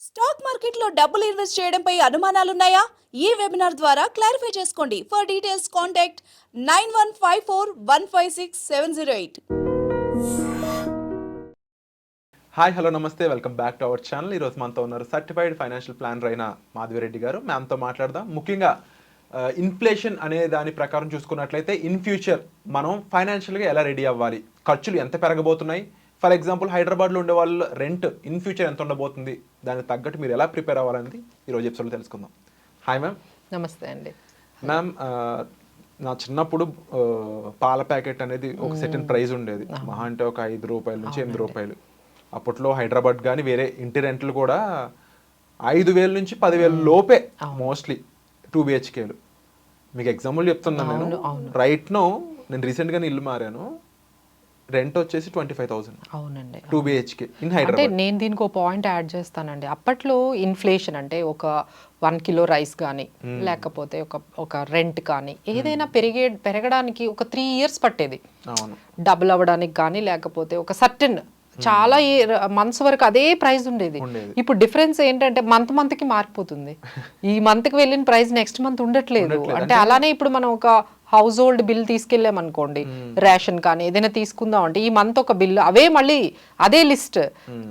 Stock మార్కెట్లో డబ్బులు invest చేయడంపై అనుమానాలున్నాయా? ఈ వెబినార్ ద్వారా క్లారిఫై చేసుకోండి. For details contact 9154156708. Hi hello నమస్తే, welcome back to our channel. ఈరోజు మనతో ఉన్నారు సర్టిఫైడ్ ఫైనాన్షియల్ ప్లానర్ అయిన మాధవిరెడ్డి గారు. మ్యామ్తో మాట్లాడదాం. ముఖ్యంగా ఇన్ఫ్లేషన్ అనే దాని ప్రకారం చూసుకున్నట్లయితే ఇన్ ఫ్యూచర్ మనం ఫైనాన్షియల్గా ఎలా రెడీ అవ్వాలి, ఖర్చులు ఎంత పెరగబోతున్నాయి, ఫర్ ఎగ్జాంపుల్ హైదరాబాద్లో ఉండే వాళ్ళు రెంట్ ఇన్ ఫ్యూచర్ ఎంత ఉండబోతుంది, దానికి తగ్గట్టు మీరు ఎలా ప్రిపేర్ అవ్వాలనేది ఈరోజు ఎపిసోడ్లో తెలుసుకుందాం. Hi ma'am. నమస్తే అండి. మ్యామ్, నా చిన్నప్పుడు పాల ప్యాకెట్ అనేది ఒక సెటిల్ ప్రైస్ ఉండేది. మహా అంటే ఒక 5 రూపాయల నుంచి 8 రూపాయలు. అప్పట్లో హైదరాబాద్ కానీ వేరే ఇంటి రెంట్లు కూడా 5,000 నుంచి 10,000 లోపే మోస్ట్లీ 2 BHKలు. మీకు ఎగ్జాంపుల్ చెప్తున్నాను నేను. రైట్ నో నేను రీసెంట్గా ఇల్లు మారాను, రెంట్ వచ్చేసి 25,000. అవునండి, 2 BHK ఇన్ అంటే హైదరాబాద్. నేను దీనికి ఒక పాయింట్ యాడ్ చేస్తానండి. అప్పట్లో ఇన్ఫ్లేషన్ అంటే ఒక 1 కిలో రైస్ కానీ లేకపోతే ఒక రెంట్ కానీ ఏదైనా పెరగడానికి ఒక 3 years పట్టేది. అవును, డబుల్ అవ్వడానికి కానీ లేకపోతే ఒక సర్టెన్ చాలా మంత్స్ వరకు అదే ప్రైస్ ఉండేది. ఇప్పుడు డిఫరెన్స్ ఏంటంటే మంత్ కి మారిపోతుంది. ఈ మంత్ కి వెళ్ళిన ప్రైస్ నెక్స్ట్ మంత్ ఉండట్లేదు. అంటే అలానే ఇప్పుడు మనం ఒక హౌస్ హోల్డ్ బిల్ తీసుకెళ్ళాం అనుకోండి, రేషన్ కానీ ఏదైనా తీసుకుందాం అంటే ఈ మంత్ ఒక బిల్లు అవే మళ్ళీ అదే లిస్ట్,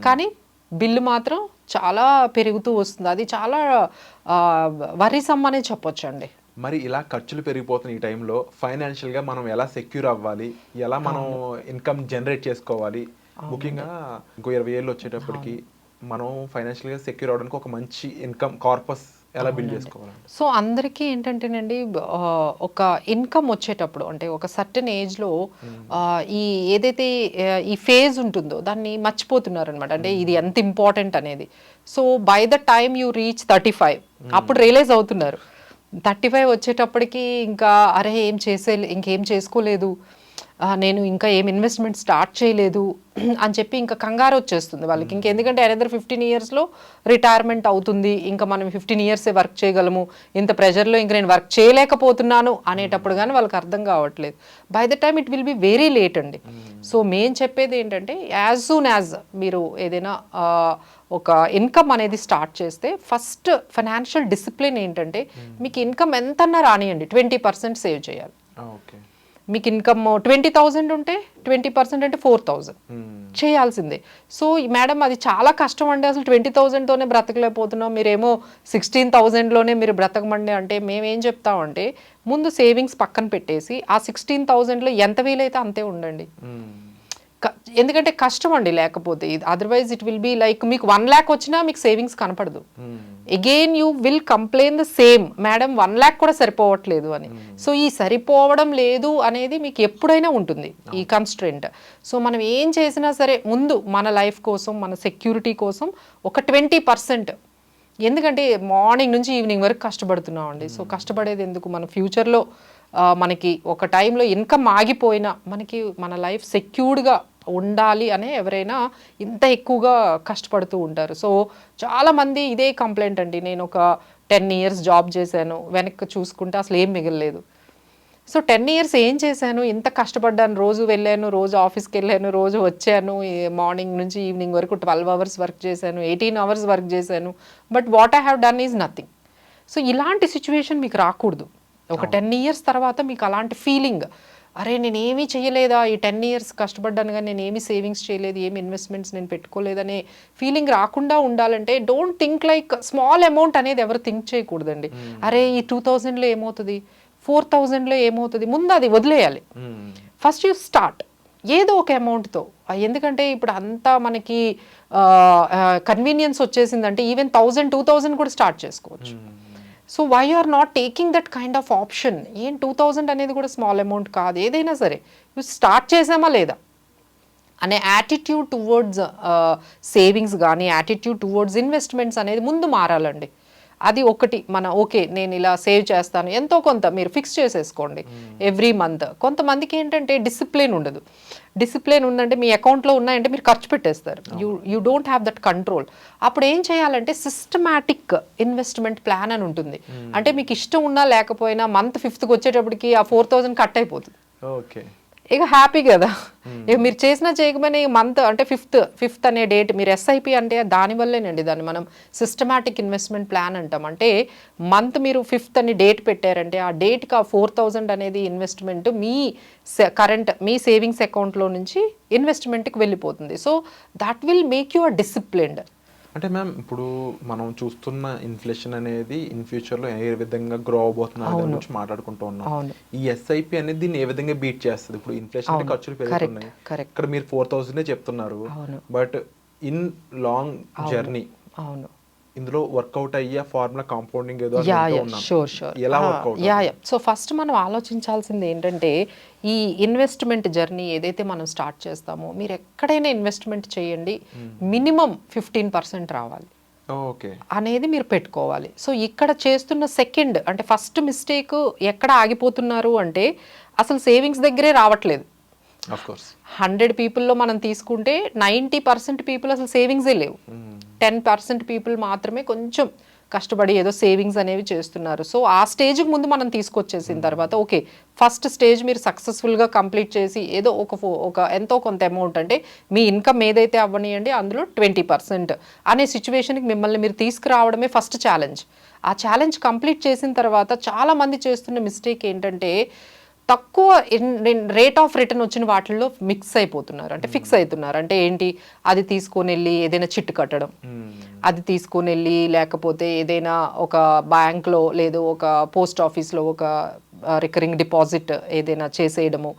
కానీ బిల్లు మాత్రం చాలా పెరుగుతూ వస్తుంది. అది చాలా వరీసమ్ అనే చెప్పొచ్చు అండి. మరి ఇలా ఖర్చులు పెరిగిపోతున్న ఈ టైంలో ఫైనాన్షియల్గా మనం ఎలా సెక్యూర్ అవ్వాలి, ఎలా మనం ఇన్కమ్ జనరేట్ చేసుకోవాలి, ముఖ్యంగా ఇంకో 20 ఏళ్ళు వచ్చేటప్పటికి మనం ఫైనాన్షియల్గా సెక్యూర్ అవడానికి ఒక మంచి ఇన్కమ్ కార్పస్ ఎలా బిల్డ్ చేసుకోవాలి? సో అందరికీ ఏంటంటేనండి, ఒక ఇన్కమ్ వచ్చేటప్పుడు అంటే ఒక సర్టెన్ ఏజ్లో ఈ ఏదైతే ఈ ఫేజ్ ఉంటుందో దాన్ని మర్చిపోతున్నారు అనమాట. అంటే ఇది ఎంత ఇంపార్టెంట్ అనేది. So by the time you reach 35 అప్పుడు రియలైజ్ అవుతున్నారు. 35 వచ్చేటప్పటికి ఇంకా అరే ఇంకేం చేసుకోలేదు, నేను ఇంకా ఏం ఇన్వెస్ట్మెంట్ స్టార్ట్ చేయలేదు అని చెప్పి ఇంకా కంగారు వచ్చేస్తుంది వాళ్ళకి. ఇంకెందుకంటే అనదర్ 15 yearsలో రిటైర్మెంట్ అవుతుంది, ఇంకా మనం 15 years వర్క్ చేయగలము, ఇంత ప్రెషర్లో ఇంకా నేను వర్క్ చేయలేకపోతున్నాను అనేటప్పుడు కానీ వాళ్ళకి అర్థం కావట్లేదు. By the time it will be very late అండి. సో మేము చెప్పేది ఏంటంటే యాజ్ సూన్ యాజ్ మీరు ఏదైనా ఒక ఇన్కమ్ అనేది స్టార్ట్ చేస్తే ఫస్ట్ ఫైనాన్షియల్ డిసిప్లిన్ ఏంటంటే మీకు ఇన్కమ్ ఎంతన్నా రానియండి 20% సేవ్ చేయాలి. మీకు ఇన్కమ్ 20,000 ఉంటే 20% అంటే 4,000 చేయాల్సిందే. సో మేడం అది చాలా కష్టం అండి, అసలు 20,000తోనే బ్రతకలేకపోతున్నాం, మీరేమో 16,000లోనే మీరు బ్రతకమండి అంటే మేమేం చెప్తామంటే ముందు సేవింగ్స్ పక్కన పెట్టేసి ఆ 16,000లో ఎంత వీలైతే అంతే ఉండండి. ఎందుకంటే కష్టం అండి లేకపోతే, otherwise it will be like మీకు 1 lakh వచ్చినా మీకు సేవింగ్స్ కనపడదు. Again you will complain the same, madam 1 lakh కూడా సరిపోవట్లేదు అని. సో ఈ సరిపోవడం లేదు అనేది మీకు ఎప్పుడైనా ఉంటుంది ఈ కన్స్ట్రెంట్. సో మనం ఏం చేసినా సరే ముందు మన లైఫ్ కోసం మన సెక్యూరిటీ కోసం ఒక 20%, ఎందుకంటే మార్నింగ్ నుంచి ఈవినింగ్ వరకు కష్టపడుతున్నాం అండి. సో కష్టపడేది ఎందుకు? మన ఫ్యూచర్లో మనకి ఒక టైంలో ఇన్కమ్ ఆగిపోయినా మనకి మన లైఫ్ సెక్యూర్డ్గా ఉండాలి అనే ఎవరైనా ఇంత ఎక్కువగా కష్టపడుతూ ఉంటారు. సో చాలామంది ఇదే కంప్లైంట్ అండి, నేను ఒక 10 years జాబ్ చేశాను, వెనక్కి చూసుకుంటే అసలు ఏం మిగలలేదు. సో 10 years ఏం చేశాను, ఇంత కష్టపడ్డాను, రోజు వెళ్ళాను, రోజు ఆఫీస్కి వెళ్ళాను, రోజు వచ్చాను, మార్నింగ్ నుంచి ఈవినింగ్ వరకు 12 hours వర్క్ చేశాను, 18 hours వర్క్ చేశాను, but what I have done is nothing. So ఇలాంటి సిచ్యువేషన్ మీకు రాకూడదు. ఒక 10 years తర్వాత మీకు అలాంటి ఫీలింగ్, అరే నేను ఏమీ చేయలేదా, ఈ 10 years కష్టపడ్డాను కానీ నేను ఏమీ సేవింగ్స్ చేయలేదు, ఏమి ఇన్వెస్ట్మెంట్స్ నేను పెట్టుకోలేదనే ఫీలింగ్ రాకుండా ఉండాలంటే don't think like small amount అనేది ఎవరు థింక్ చేయకూడదండి. అరే ఈ 2,000లో ఏమవుతుంది, 4,000లో ఏమవుతుంది, ముందు అది వదిలేయాలి. ఫస్ట్ యూ స్టార్ట్ ఏదో ఒక అమౌంట్తో. ఎందుకంటే ఇప్పుడు అంతా మనకి కన్వీనియన్స్ వచ్చేసిందంటే ఈవెన్ 1,000, 2,000 కూడా స్టార్ట్ చేసుకోవచ్చు. So why you are not taking that kind of option? 2,000 అనేది కూడా స్మాల్ అమౌంట్ కాదు. ఏదైనా సరే యూ స్టార్ట్ చేసామా లేదా అనే యాటిట్యూడ్ టువర్డ్స్ సేవింగ్స్ కానీ యాటిట్యూడ్ టువర్డ్స్ ఇన్వెస్ట్మెంట్స్ అనేది ముందు మారాలండి. అది ఒకటి. ఓకే నేను ఇలా సేవ్ చేస్తాను, ఎంతో కొంత మీరు ఫిక్స్ చేసేసుకోండి ఎవ్రీ మంత్. కొంతమందికి ఏంటంటే డిసిప్లిన్ ఉండదు. డిసిప్లిన్ ఉందంటే మీ అకౌంట్లో ఉన్నాయంటే మీరు ఖర్చు పెట్టేస్తారు. You don't have that control. అప్పుడు ఏం చేయాలంటే సిస్టమాటిక్ ఇన్వెస్ట్మెంట్ ప్లాన్ అని ఉంటుంది. అంటే మీకు ఇష్టం ఉన్నా లేకపోయినా మంత్ 5th వచ్చేటప్పటికి ఆ 4,000 కట్ అయిపోతుంది. ఇక హ్యాపీ కదా. ఇక మీరు చేసినా చేయకపోయినా ఈ మంత్ అంటే ఫిఫ్త్ అనే డేట్ మీరు ఎస్ఐపి అంటే దానివల్లేనండి. దాన్ని మనం సిస్టమాటిక్ ఇన్వెస్ట్మెంట్ ప్లాన్ అంటాం. అంటే మంత్ మీరు 5th అని డేట్ పెట్టారంటే ఆ డేట్కి ఆ 4,000 అనేది ఇన్వెస్ట్మెంట్ మీ కరెంట్ మీ సేవింగ్స్ అకౌంట్లో నుంచి ఇన్వెస్ట్మెంట్కి వెళ్ళిపోతుంది. So that will make you a disciplined. అంటే మ్యామ్ ఇప్పుడు మనం చూస్తున్న ఇన్ఫ్లేషన్ అనేది ఇన్ ఫ్యూచర్ లో ఏ విధంగా గ్రో అవబోతున్న దాని గురించి మాట్లాడుకుంటూ ఉన్నాం. ఈ ఎస్ఐపి అనేది దీన్ని ఏ విధంగా బీట్ చేస్తుంది? ఇప్పుడు ఇన్ఫ్లేషన్ అంటే ఖర్చులు పెరుగుతున్నాయి, ఇక్కడ మీరు 4,000 చెప్తున్నారు, బట్ ఇన్ లాంగ్ జర్నీ ఇందులో వర్కౌట్ అయ్యే ఫార్ములా కాంపౌండింగ్ ఏదో ఎలా వర్కౌట్? సో ఫస్ట్ మనం ఆలోచించాల్సింది ఏంటంటే ఈ ఇన్వెస్ట్మెంట్ జర్నీ ఏదైతే మనం స్టార్ట్ చేస్తామో మీరు ఎక్కడైనా ఇన్వెస్ట్మెంట్ చేయండి మినిమం 15% రావాలి అనేది మీరు పెట్టుకోవాలి. సో ఇక్కడ చేస్తున్న సెకండ్ అంటే ఫస్ట్ మిస్టేక్ ఎక్కడ ఆగిపోతున్నారు అంటే అసలు సేవింగ్స్ దగ్గరే రావట్లేదు. 100 పీపుల్లో మనం తీసుకుంటే 90% పీపుల్ అసలు సేవింగ్సే లేవు. 10% పీపుల్ మాత్రమే కొంచెం కష్టపడి ఏదో సేవింగ్స్ అనేవి చేస్తున్నారు. సో ఆ స్టేజ్కి ముందు మనం తీసుకొచ్చేసిన తర్వాత ఓకే ఫస్ట్ స్టేజ్ మీరు సక్సెస్ఫుల్గా కంప్లీట్ చేసి ఏదో ఒక ఎంతో కొంత అమౌంట్ అంటే మీ ఇన్కమ్ ఏదైతే అవ్వనియండి అందులో 20% అనే సిచ్యువేషన్కి మిమ్మల్ని మీరు తీసుకురావడమే ఫస్ట్ ఛాలెంజ్. ఆ ఛాలెంజ్ కంప్లీట్ చేసిన తర్వాత చాలామంది చేస్తున్న మిస్టేక్ ఏంటంటే తక్కువ రేట్ ఆఫ్ రిటర్న్ వచ్చిన వాటిల్లో మిక్స్ అయిపోతున్నారు, అంటే ఫిక్స్ అవుతున్నారు. అంటే ఏంటి, అది తీసుకొని వెళ్ళి ఏదైనా చిట్టు కట్టడం, అది తీసుకొని వెళ్ళి లేకపోతే ఏదైనా ఒక బ్యాంక్లో లేదు ఒక పోస్ట్ ఆఫీస్లో ఒక రికరింగ్ డిపాజిట్ ఏదైనా చేసేయడము,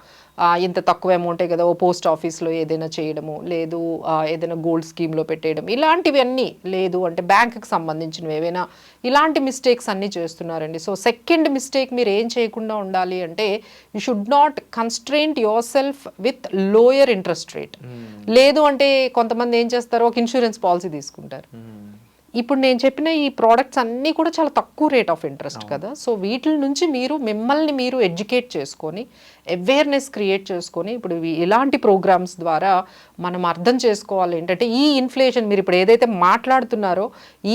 ఇంత తక్కువ అమౌంటే కదా ఓ పోస్ట్ ఆఫీస్లో ఏదైనా చేయడము, లేదు ఏదైనా గోల్డ్ స్కీమ్లో పెట్టేయడం, ఇలాంటివన్నీ లేదు అంటే బ్యాంకుకి సంబంధించినవి ఏవైనా ఇలాంటి మిస్టేక్స్ అన్నీ చేస్తున్నారండి. సో సెకండ్ మిస్టేక్ మీరు ఏం చేయకుండా ఉండాలి అంటే you should not constraint your self with lower interest rate. లేదు అంటే కొంతమంది ఏం చేస్తారు ఒక ఇన్సూరెన్స్ పాలసీ తీసుకుంటారు. ఇప్పుడు నేను చెప్పిన ఈ ప్రోడక్ట్స్ అన్నీ కూడా చాలా తక్కువ రేట్ ఆఫ్ ఇంట్రెస్ట్ కదా. సో వీటి నుంచి మీరు మిమ్మల్ని మీరు ఎడ్యుకేట్ చేసుకొని అవేర్నెస్ క్రియేట్ చేసుకొని ఇప్పుడు ఇలాంటి ప్రోగ్రామ్స్ ద్వారా మనం అర్థం చేసుకోవాలి ఏంటంటే ఈ ఇన్ఫ్లేషన్ మీరు ఇప్పుడు ఏదైతే మాట్లాడుతున్నారో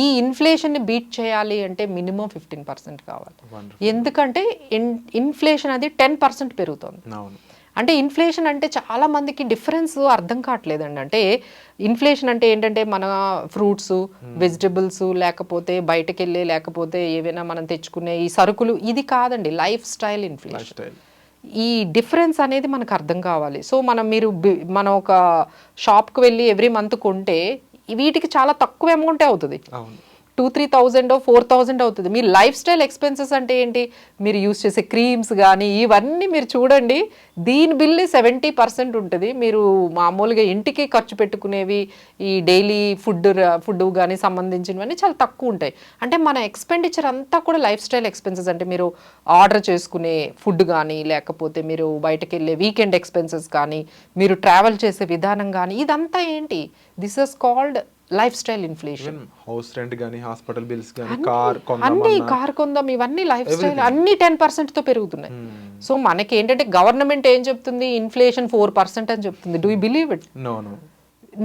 ఈ ఇన్ఫ్లేషన్ని బీట్ చేయాలి అంటే మినిమం 15% కావాలి. ఎందుకంటే ఇన్ఫ్లేషన్ అది 10% పెరుగుతుంది. అంటే ఇన్ఫ్లేషన్ అంటే చాలా మందికి డిఫరెన్స్ అర్థం కావట్లేదండి. అంటే ఇన్ఫ్లేషన్ అంటే ఏంటంటే మన ఫ్రూట్స్ వెజిటబుల్స్ లేకపోతే బయటకు వెళ్ళే లేకపోతే ఏవైనా మనం తెచ్చుకునే ఈ సరుకులు ఇది కాదండి, లైఫ్ స్టైల్ ఇన్ఫ్లేషన్. ఈ డిఫరెన్స్ అనేది మనకు అర్థం కావాలి. సో మనం ఒక షాప్కి వెళ్ళి ఎవ్రీ మంత్ కొంటే వీటికి చాలా తక్కువ అమౌంటే అవుతుంది, 2,000-3,000 4,000 అవుతుంది. మీ లైఫ్ స్టైల్ ఎక్స్పెన్సెస్ అంటే ఏంటి, మీరు యూస్ చేసే క్రీమ్స్ కానీ ఇవన్నీ మీరు చూడండి దీని బిల్లు 70% ఉంటుంది. మీరు మామూలుగా ఇంటికి ఖర్చు పెట్టుకునేవి ఈ డైలీ ఫుడ్ కానీ సంబంధించినవన్నీ చాలా తక్కువ ఉంటాయి. అంటే మన ఎక్స్పెండిచర్ అంతా కూడా లైఫ్ స్టైల్ ఎక్స్పెన్సెస్. అంటే మీరు ఆర్డర్ చేసుకునే ఫుడ్ కానీ లేకపోతే మీరు బయటకు వెళ్ళే వీకెండ్ ఎక్స్పెన్సెస్ కానీ మీరు ట్రావెల్ చేసే విధానం కానీ ఇదంతా ఏంటి, this is called life style inflation. House rent గానీ హాస్పిటల్ బిల్స్ గానీ కార్ కొందాం ఇవన్నీ లైఫ్ స్టైల్ అన్ని 10% తో పెరుగుతున్నాయి. సో మనకి ఏంటంటే గవర్నమెంట్ ఏం చెప్తుంది, ఇన్ఫ్లేషన్ 4% అని చెప్తుంది. Do you believe it?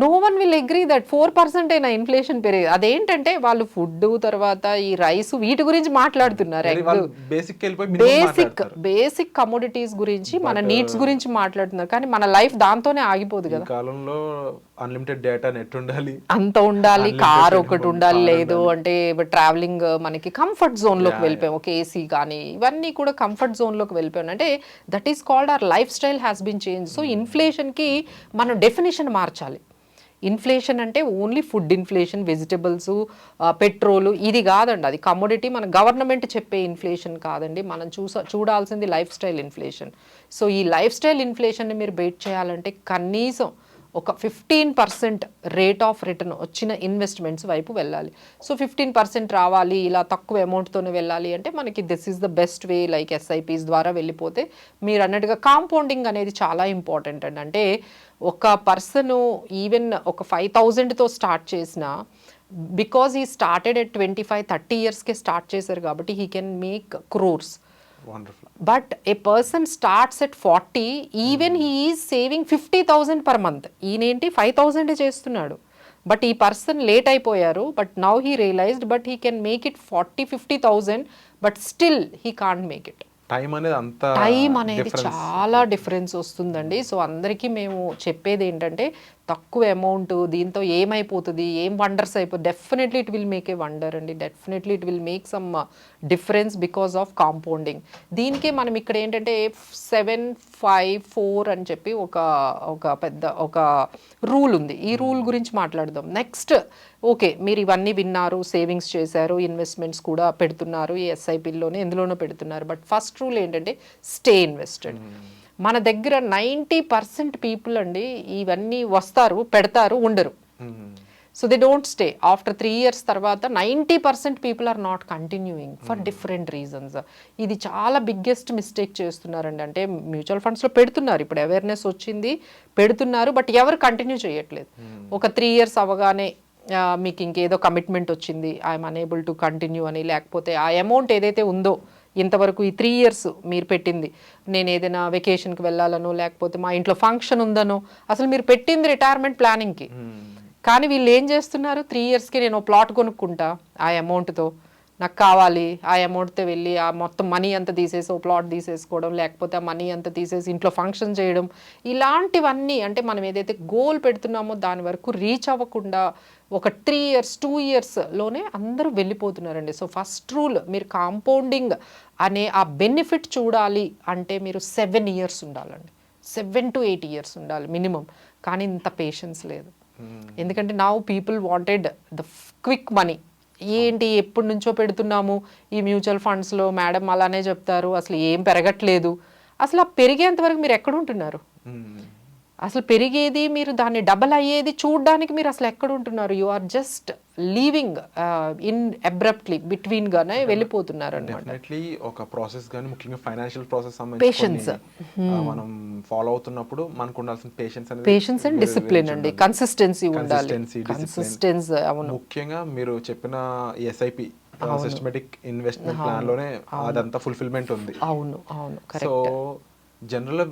No one will agree that 4% అయినా ఇన్ఫ్లేషన్ పెరిగి. అదేంటంటే వాళ్ళు ఫుడ్ తర్వాత ఈ రైస్ వీటి గురించి మాట్లాడుతున్నారు, బేసిక్ కమోడిటీస్ గురించి మన నీడ్స్ గురించి మాట్లాడుతున్నారు. కానీ మన లైఫ్ దాంతోనే ఆగిపోదు కదా. కాలంలో అన్లిమిటెడ్ డేటా నెట్ ఉండాలి, అంత ఉండాలి, కార్ ఒకటి ఉండాలి, లేదు అంటే ట్రావెలింగ్ మనకి కంఫర్ట్ జోన్ లోకి వెళ్ళిపోయాం, ఒక ఏసీ కానీ ఇవన్నీ కూడా కంఫర్ట్ జోన్ లోకి వెళ్ళిపోయాం. అంటే that is called our life style has been change. So inflation కి మనం డెఫినేషన్ మార్చాలి. ఇన్ఫ్లేషన్ అంటే only food inflation, vegetables, petrol ఇది కాదండి, అది కమోడిటీ. మన గవర్నమెంట్ చెప్పే ఇన్ఫ్లేషన్ కాదండి, మనం చూడాల్సింది లైఫ్ స్టైల్ ఇన్ఫ్లేషన్. సో ఈ లైఫ్ స్టైల్ ఇన్ఫ్లేషన్ని మీరు బీట్ చేయాలంటే కనీసం ఒక 15% రేట్ ఆఫ్ రిటర్న్ వచ్చిన ఇన్వెస్ట్మెంట్స్ వైపు వెళ్ళాలి. సో 15% రావాలి, ఇలా తక్కువ అమౌంట్తోనే వెళ్ళాలి అంటే మనకి this is the best way. Like SIPs ద్వారా వెళ్ళిపోతే మీరు అన్నట్టుగా కాంపౌండింగ్ అనేది చాలా ఇంపార్టెంట్ అండి. అంటే ఒక పర్సన్ ఈవెన్ ఒక 5,000తో స్టార్ట్ చేసిన బికాజ్ హీ స్టార్టెడ్ ఎట్ 25-30 ఇయర్స్కే స్టార్ట్ చేశారు కాబట్టి he can make crores. But a person starts at 40, even he is saving 50,000 per month. ఈయనేంటి 5,000 చేస్తున్నాడు, బట్ ఈ పర్సన్ లేట్ అయిపోయారు. But now he realized but he can make it 40-50,000, but still he can't make it. Time అనేది అంత time అనేది చాలా difference వస్తుందండి. So అందరికీ మేము చెప్పేది ఏంటంటే తక్కువ అమౌంట్ దీంతో ఏమైపోతుంది, ఏం వండర్స్ అయిపోతుంది. Definitely it will make a wonder అండి. Definitely it will make some difference because of compounding. దీనికే మనం ఇక్కడ ఏంటంటే 7-5-4 అని చెప్పి ఒక పెద్ద ఒక రూల్ ఉంది. ఈ రూల్ గురించి మాట్లాడదాం నెక్స్ట్. ఓకే, మీరు ఇవన్నీ విన్నారు, సేవింగ్స్ చేశారు, ఇన్వెస్ట్మెంట్స్ కూడా పెడుతున్నారు, ఈ ఎస్ఐపిలోనే ఎందులోనో పెడుతున్నారు. బట్ ఫస్ట్ రూల్ ఏంటంటే స్టే ఇన్వెస్టెడ్. మన దగ్గర 90% పీపుల్ అండి ఇవన్నీ వస్తారు, పెడతారు, ఉండరు. So they don't stay. After 3 years తర్వాత 90% people are not continuing for different reasons. ఇది చాలా బిగ్గెస్ట్ మిస్టేక్ చేస్తున్నారండి. అంటే మ్యూచువల్ ఫండ్స్లో పెడుతున్నారు, ఇప్పుడు అవేర్నెస్ వచ్చింది, పెడుతున్నారు, బట్ ఎవరు కంటిన్యూ చేయట్లేదు. ఒక 3 years అవగానే మీకు ఇంకేదో కమిట్మెంట్ వచ్చింది, ఐఎమ్ అనేబుల్ టు కంటిన్యూ అని, లేకపోతే ఆ అమౌంట్ ఏదైతే ఉందో ఇంతవరకు ఈ 3 years మీరు పెట్టింది, నేను ఏదైనా వెకేషన్కి వెళ్ళాలనో లేకపోతే మా ఇంట్లో ఫంక్షన్ ఉందనో, అసలు మీరు పెట్టింది రిటైర్మెంట్ ప్లానింగ్కి. కానీ వీళ్ళు ఏం చేస్తున్నారు, 3 yearsకి నేను ప్లాట్ కొనుక్కుంటా, ఆ అమౌంట్తో నాకు కావాలి, ఆ అమౌంట్తో వెళ్ళి ఆ మొత్తం మనీ అంతా తీసేసి ఓ ప్లాట్ తీసేసుకోవడం, లేకపోతే ఆ మనీ అంతా తీసేసి ఇంట్లో ఫంక్షన్ చేయడం, ఇలాంటివన్నీ. అంటే మనం ఏదైతే గోల్ పెడుతున్నామో దాని వరకు రీచ్ అవ్వకుండా ఒక 3 years 2 yearsలోనే అందరూ వెళ్ళిపోతున్నారండి. సో ఫస్ట్ రూల్, మీరు కాంపౌండింగ్ అనే ఆ బెనిఫిట్ చూడాలి అంటే మీరు 7 years ఉండాలండి. 7 to 8 years ఉండాలి మినిమం. కానీ ఇంత పేషెన్స్ లేదు. ఎందుకంటే now people wanted the quick money. ఏంటి ఎప్పటి నుంచో పెడుతున్నాము ఈ మ్యూచువల్ ఫండ్స్లో, మేడం అలానే చెప్తారు, అసలు ఏం పెరగట్లేదు. అసలు ఆ పెరిగేంత వరకు మీరు ఎక్కడ ఉంటున్నారు? అసలు పెరిగేది, మీరు దాన్ని డబల్ అయ్యేది చూడడానికి మీరు అసలు ఎక్కడ ఉంటున్నారు? You are just leaving in abruptly between గానే వెళ్ళిపోతున్నారు అన్నమాట. డెఫినెట్లీ ఒక ప్రాసెస్ కానీ ముఖ్యంగా ఫైనాన్షియల్ ప్రాసెస్ పేషెన్స్ మనం ఫాలో అవుతున్నప్పుడు మనకు ఉండాల్సిన పేషెన్స్ అండ్ డిసిప్లిన్ అండి. కన్సిస్టెన్సీ ఉండాలి. కన్సిస్టెన్సీ. అవును, ముఖ్యంగా మీరు చెప్పిన ఎస్ఐపి సిస్టమేటిక్ ఇన్వెస్ట్మెంట్ ప్లాన్ లోనే అదంతా ఫుల్ఫిల్మెంట్ ఉంది. అవును అవును, సో జనరల్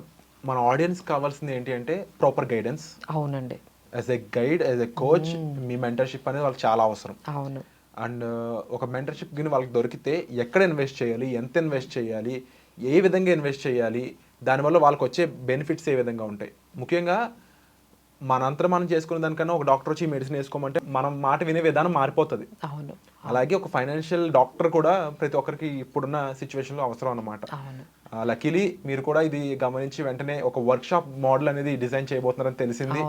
మన ఆడియన్స్ కావాల్సింది ఏంటి అంటే ప్రాపర్ గైడెన్స్. అవునండి. As a guide, as a coach, me mentorship అనేది వాళ్ళకి చాలా అవసరం. అవును. అండ్ ఒక మెంటర్షిప్ గిని వాళ్ళకి దొరికితే ఎక్కడ ఇన్వెస్ట్ చేయాలి, ఎంత ఇన్వెస్ట్ చేయాలి, ఏ విధంగా ఇన్వెస్ట్ చేయాలి, దానివల్ల వాళ్ళకి వచ్చే బెనిఫిట్స్ ఏ విధంగా ఉంటాయి. ముఖ్యంగా మనంతా మనం చేసుకునే దానికన్నా ఒక డాక్టర్ వచ్చి మెడిసిన్ వేసుకోమంటే మనం మాట వినే విధానం మారిపోతుంది. అవును. అలాగే ఒక ఫైనాన్షియల్ డాక్టర్ కూడా ప్రతి ఒక్కరికి ఇప్పుడున్న సిచ్యువేషన్లో అవసరం అన్నమాట. లక్కీలీ మీరు కూడా ఇది గమనించి వెంటనే ఒక వర్క్ షాప్ మోడల్ అనేది డిజైన్ చేయబోతున్నారని తెలిసింది.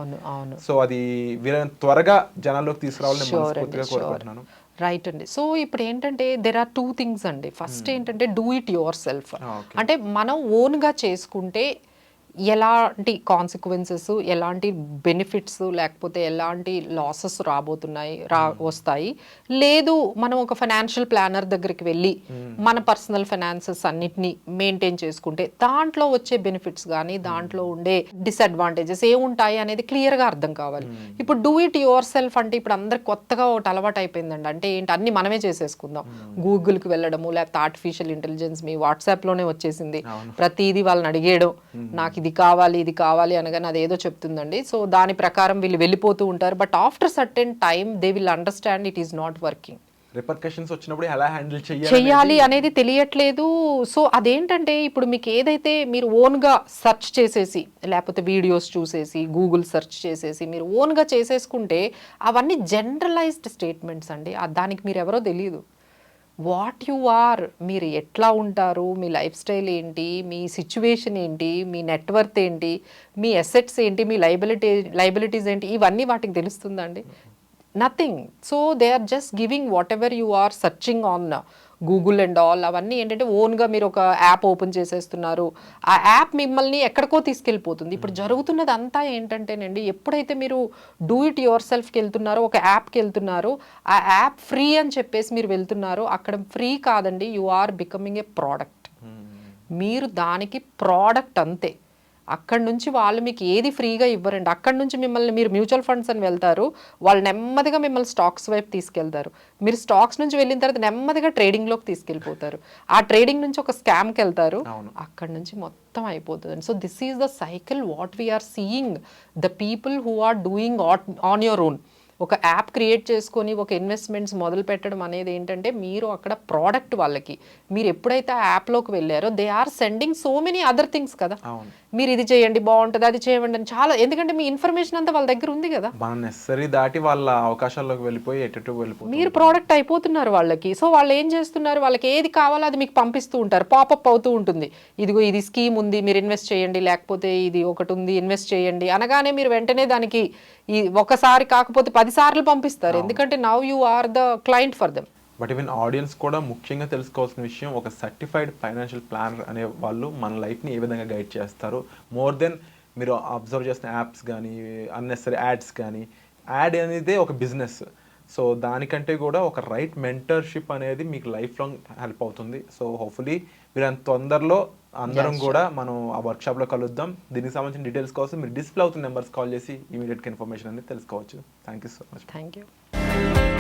సో అది వీళ్ళని త్వరగా జనాల్లోకి తీసుకురావాలని మనస్ఫూర్తిగా కోరుకుంటున్నాను. రైట్ అండి. సో ఇప్పుడు ఏంటంటే దెర్ ఆర్ 2 things అండి. ఫస్ట్ ఏంటంటే డూ ఇట్ యువర్ సెల్ఫ్. అంటే మనం ఓన్గా చేసుకుంటే ఎలాంటి కాన్సిక్వెన్సెస్, ఎలాంటి బెనిఫిట్స్, లేకపోతే ఎలాంటి లాసెస్ వస్తాయి. లేదు మనం ఒక ఫైనాన్షియల్ ప్లానర్ దగ్గరికి వెళ్ళి మన పర్సనల్ ఫైనాన్సెస్ అన్నిటినీ మెయింటైన్ చేసుకుంటే దాంట్లో వచ్చే బెనిఫిట్స్ కానీ దాంట్లో ఉండే డిసడ్వాంటేజెస్ ఏముంటాయి అనేది క్లియర్గా అర్థం కావాలి. ఇప్పుడు డూ ఇట్ యువర్ సెల్ఫ్ అంటే ఇప్పుడు అందరికి కొత్తగా ఒకటి అలవాటు అయిపోయిందండి. అంటే ఏంటి, అన్ని మనమే చేసేసుకుందాం. గూగుల్కి వెళ్ళడము, లేకపోతే ఆర్టిఫిషియల్ ఇంటెలిజెన్స్ మీ వాట్సాప్లోనే వచ్చేసింది, ప్రతిదీ వాళ్ళని అడిగేయడం, నాకు ఇది కావాలి అనగానే అదేదో చెప్తుందండి. సో దాని ప్రకారం వీళ్ళు వెళ్ళిపోతూ ఉంటారు. But after certain time they will understand it is not working. Repercussions వచ్చినప్పుడు ఎలా హ్యాండిల్ చేయాలి అనేది తెలియట్లేదు. సో అదేంటంటే ఇప్పుడు మీకు ఏదైతే మీరు ఓన్గా సెర్చ్ చేసేసి, లేకపోతే వీడియోస్ చూసేసి, గూగుల్ సెర్చ్ చేసేసి మీరు ఓన్గా చేసేసుకుంటే అవన్నీ జనరలైజ్డ్ స్టేట్మెంట్స్ అండి. దానికి మీరు ఎవరో తెలియదు. వాట్ యు ఆర్, మీరు ఎట్లా ఉంటారు, మీ లైఫ్ స్టైల్ ఏంటి, మీ సిచ్యువేషన్ ఏంటి, మీ నెట్వర్త్ ఏంటి, మీ అసెట్స్ ఏంటి, మీ లైబిలిటీస్ ఏంటి, ఇవన్నీ వాటికి తెలుస్తుందండి. Nothing. So they are just giving whatever you are searching on Google and all. అవన్నీ ఏంటంటే ఓన్గా మీరు ఒక యాప్ ఓపెన్ చేసేస్తున్నారు, ఆ యాప్ మిమ్మల్ని ఎక్కడికో తీసుకెళ్ళిపోతుంది. ఇప్పుడు జరుగుతున్నది అంతా ఏంటంటేనండి, ఎప్పుడైతే మీరు డూ ఇట్ యువర్ సెల్ఫ్కి వెళ్తున్నారో, ఒక యాప్కి వెళ్తున్నారు, ఆ యాప్ ఫ్రీ అని చెప్పేసి మీరు వెళ్తున్నారు, అక్కడ ఫ్రీ కాదండి, you are becoming a product. మీరు దానికి ప్రోడక్ట్ అంతే. అక్కడి నుంచి వాళ్ళు మీకు ఏది ఫ్రీగా ఇవ్వరండి. అక్కడి నుంచి మిమ్మల్ని, మీరు మ్యూచువల్ ఫండ్స్ అని వెళ్తారు, వాళ్ళు నెమ్మదిగా మిమ్మల్ని స్టాక్స్ వైపు తీసుకెళ్తారు. మీరు స్టాక్స్ నుంచి వెళ్ళిన తర్వాత నెమ్మదిగా ట్రేడింగ్లోకి తీసుకెళ్ళిపోతారు. ఆ ట్రేడింగ్ నుంచి ఒక స్కామ్కి వెళ్తారు, అక్కడి నుంచి మొత్తం అయిపోతుంది. So this is the cycle what we are seeing the people who are doing on your own. ఒక యాప్ క్రియేట్ చేసుకొని ఒక ఇన్వెస్ట్మెంట్స్ మొదలు పెట్టడం అనేది ఏంటంటే మీరు అక్కడ ప్రోడక్ట్ వాళ్ళకి మీరు ఎప్పుడైతే ఆ యాప్లోకి వెళ్ళారో they are sending so many other things కదా. అవును, మీరు ఇది చేయండి బాగుంటుంది, అది చేయండి అని చాలా, ఎందుకంటే మీ ఇన్ఫర్మేషన్ అంతా వాళ్ళ దగ్గర ఉంది కదా. మన నెసరీ దాటి వాళ్ళ అవకాశాల్లోకి వెళ్ళిపోయి ఎటు వెళ్ళిపోయి మీరు ప్రోడక్ట్ అయిపోతున్నారు వాళ్ళకి. సో వాళ్ళు ఏం చేస్తున్నారు, వాళ్ళకి ఏది కావాలో అది మీకు పంపిస్తూ ఉంటారు, పాపప్ అవుతూ ఉంటుంది. ఇదిగో ఇది స్కీమ్ ఉంది మీరు ఇన్వెస్ట్ చేయండి, లేకపోతే ఇది ఒకటి ఉంది ఇన్వెస్ట్ చేయండి అనగానే మీరు వెంటనే దానికి ఈ ఒకసారి కాకపోతే 10 సార్లు పంపిస్తారు. ఎందుకంటే now you are the client for them. But even audience కూడా ముఖ్యంగా తెలుసుకోవాల్సిన విషయం, ఒక సర్టిఫైడ్ ఫైనాన్షియల్ ప్లానర్ అనే వాళ్ళు మన లైఫ్ని ఏ విధంగా గైడ్ చేస్తారు. మోర్ దెన్ మీరు అబ్జర్వ్ చేసిన యాప్స్ కానీ అన్నెసరీ యాడ్స్ కానీ, యాడ్ అనేది ఒక బిజినెస్. సో దానికంటే కూడా ఒక రైట్ మెంటర్షిప్ అనేది మీకు లైఫ్ లాంగ్ హెల్ప్ అవుతుంది. సో హోప్ఫుల్లీ మీరు అంత తొందరలో అందరం కూడా మనం ఆ వర్క్షాప్లో కలుద్దాం. దీనికి సంబంధించిన డీటెయిల్స్ కోసం మీరు డిస్ప్లే అవుతున్న నెంబర్స్ కాల్ చేసి ఇమీడియట్గా ఇన్ఫర్మేషన్ అనేది తెలుసుకోవచ్చు. Thank you so much. Thank you.